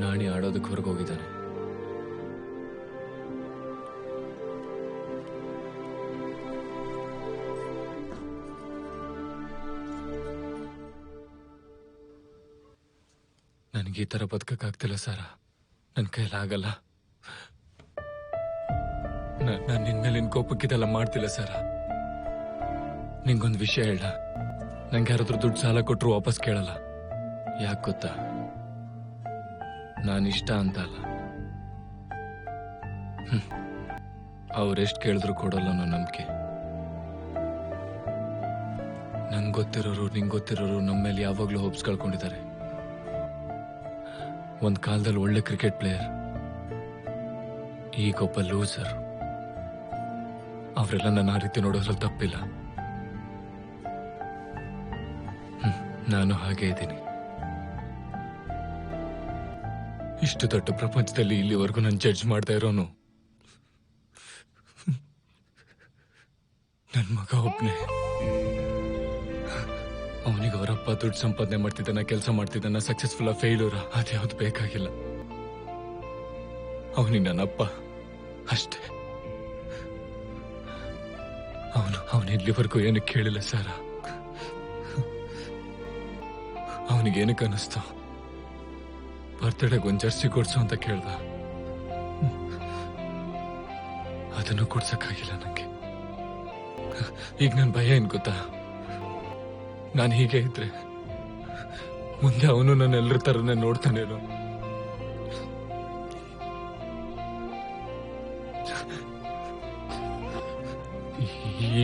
ನಾಣಿ ಆಡೋದಕ್ಕೆ ಹೊರಗೋಗಿದ್ದಾನೆ. ನನಗೆ ಈ ತರ ಬದುಕಕ್ಕಾಗ್ತಿಲ್ಲ ಸಾರ. ನನ್ನ ಕೈಲಾಗಲ್ಲ. ನಾನು ನಿನ್ಮೇಲೆ ಕೋಪಕ್ಕಿದೆಲ್ಲ ಮಾಡ್ತಿಲ್ಲ ಸಾರ. ನಿಂಗೊಂದು ವಿಷಯ ಹೇಳ, ನಂಗೆ ಯಾರಾದ್ರೂ ದುಡ್ಡು ಸಾಲ ಕೊಟ್ರು ವಾಪಸ್ ಕೇಳಲ್ಲ. ಯಾಕೆ ಗೊತ್ತಾ? ನಾನಿಷ್ಟ ಅಂತ ಅಲ್ಲ, ಅವ್ರೆಷ್ಟು ಕೇಳಿದ್ರು ಕೊಡಲ್ಲ ಅನ್ನೋ ನಂಬಿಕೆ. ನಂಗೆ ಗೊತ್ತಿರೋರು ನಿಂಗೆ ಗೊತ್ತಿರೋರು ನಮ್ಮ ಮೇಲೆ ಯಾವಾಗ್ಲೂ ಹೋಪ್ಸ್ ಕಳ್ಕೊಂಡಿದ್ದಾರೆ. ಒಂದ್ ಕಾಲದಲ್ಲಿ ಒಳ್ಳೆ ಕ್ರಿಕೆಟ್ ಪ್ಲೇಯರ್, ಈಗೊಬ್ಬ ಲೂಸರ್. ಅವರೆಲ್ಲ ನನ್ನ ಆ ರೀತಿ ನೋಡೋದ್ರಲ್ಲಿ ತಪ್ಪಿಲ್ಲ. ನಾನು ಹಾಗೆ ಇದ್ದೀನಿ. ಇಷ್ಟು ದೊಡ್ಡ ಪ್ರಪಂಚದಲ್ಲಿ ಇಲ್ಲಿವರೆಗೂ ನಾನು ಜಡ್ಜ್ ಮಾಡ್ತಾ ಇರೋನು ನನ್ನ ಮಗ ಒಬ್ನೇ. ಅವನಿಗೆ ಅವರಪ್ಪ ದುಡ್ಡು ಸಂಪಾದನೆ ಮಾಡ್ತಿದ್ದಾನ, ಕೆಲಸ ಮಾಡ್ತಿದ್ದಾನ, ಸಕ್ಸಸ್ಫುಲ್ ಫೇಲ್ಯೂರ, ಅದ್ಯಾವ್ದು ಬೇಕಾಗಿಲ್ಲ. ಅವನಿಗೆ ನನ್ನಪ್ಪ ಅಷ್ಟೇ. ಅವನು ಇಲ್ಲಿವರೆಗೂ ಏನು ಕೇಳಿಲ್ಲ ಸಾರ. ಅವನಿಗೇನಕ್ಕೆ ಅನ್ನಿಸ್ತು ಬರ್ತ್ಡೇಗೆ ಒಂದು ಜರ್ಸಿ ಕೊಡ್ಸು ಅಂತ ಕೇಳ್ದ. ಅದನ್ನು ಕೊಡ್ಸಕ್ಕಾಗಿಲ್ಲ ನಂಗೆ. ಈಗ ನನ್ನ ಭಯ ಏನ್ ಗೊತ್ತಾ? ನಾನು ಹೀಗೆ ಇದ್ರೆ ಮುಂದೆ ಅವನು ನನ್ನ ಎಲ್ಲರ ತರನೇ ನೋಡ್ತಾನೇನೋ.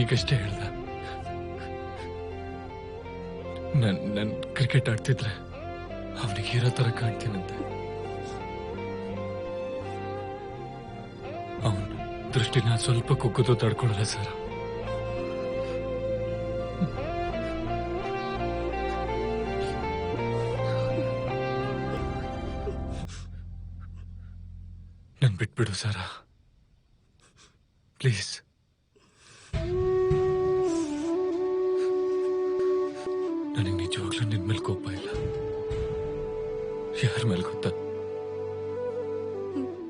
ಈಗಷ್ಟೇ ಹೇಳ್ದ, ನನ್ ಕ್ರಿಕೆಟ್ ಆಡ್ತಿದ್ರೆ ಅವನಿಗೆ ಇರೋ ತರ ಕಾಣ್ತೀನಂತೆ. ಅವನ ದೃಷ್ಟಿನ ಸ್ವಲ್ಪ ಕುಗ್ಗುದು ತಡ್ಕೊಳಲ್ಲ ಸರ್. ನನ್ ಬಿಟ್ಬಿಡು ಸರ, ಪ್ಲೀಸ್. ನನಗೆ ನಿಜವಾಗ್ಲೂ ನಿನ್ ಮೇಲೆ ಕೋಪ ಇಲ್ಲ. ಯಾರ ಮೇಲೆ ಗೊತ್ತಾ?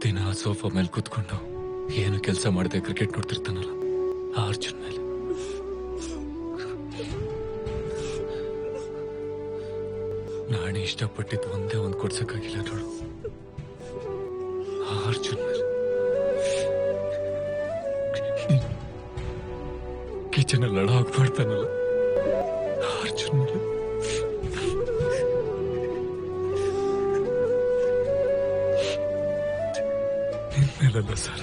ದಿನ ಸೋಫಾ ಮೇಲೆ ಕೂತ್ಕೊಂಡು ಏನು ಕೆಲಸ ಮಾಡದೆ ಕ್ರಿಕೆಟ್ ನೋಡ್ತಿರ್ತಾನಲ್ಲ, ಆ ಅರ್ಜುನ್ ಮೇಲೆ. ನಾಣಿ ಇಷ್ಟಪಟ್ಟಿದ್ದು ಒಂದೇ ಒಂದು ಕೊಡ್ಸಕ್ಕಾಗಿಲ್ಲ ನೋಡು, ಆ ಅರ್ಜುನ್ ಮೇಲೆ. ಕಿಚನ್ ಅಲ್ಲಿ ಲಡ ಹಾಕ್ಬಾರ್ತಾನಲ್ಲ, ಆ ಅರ್ಜುನ್ ಮೇಲೆ. ನಿನ್ ಮೇಲಲ್ಲ ಸರ.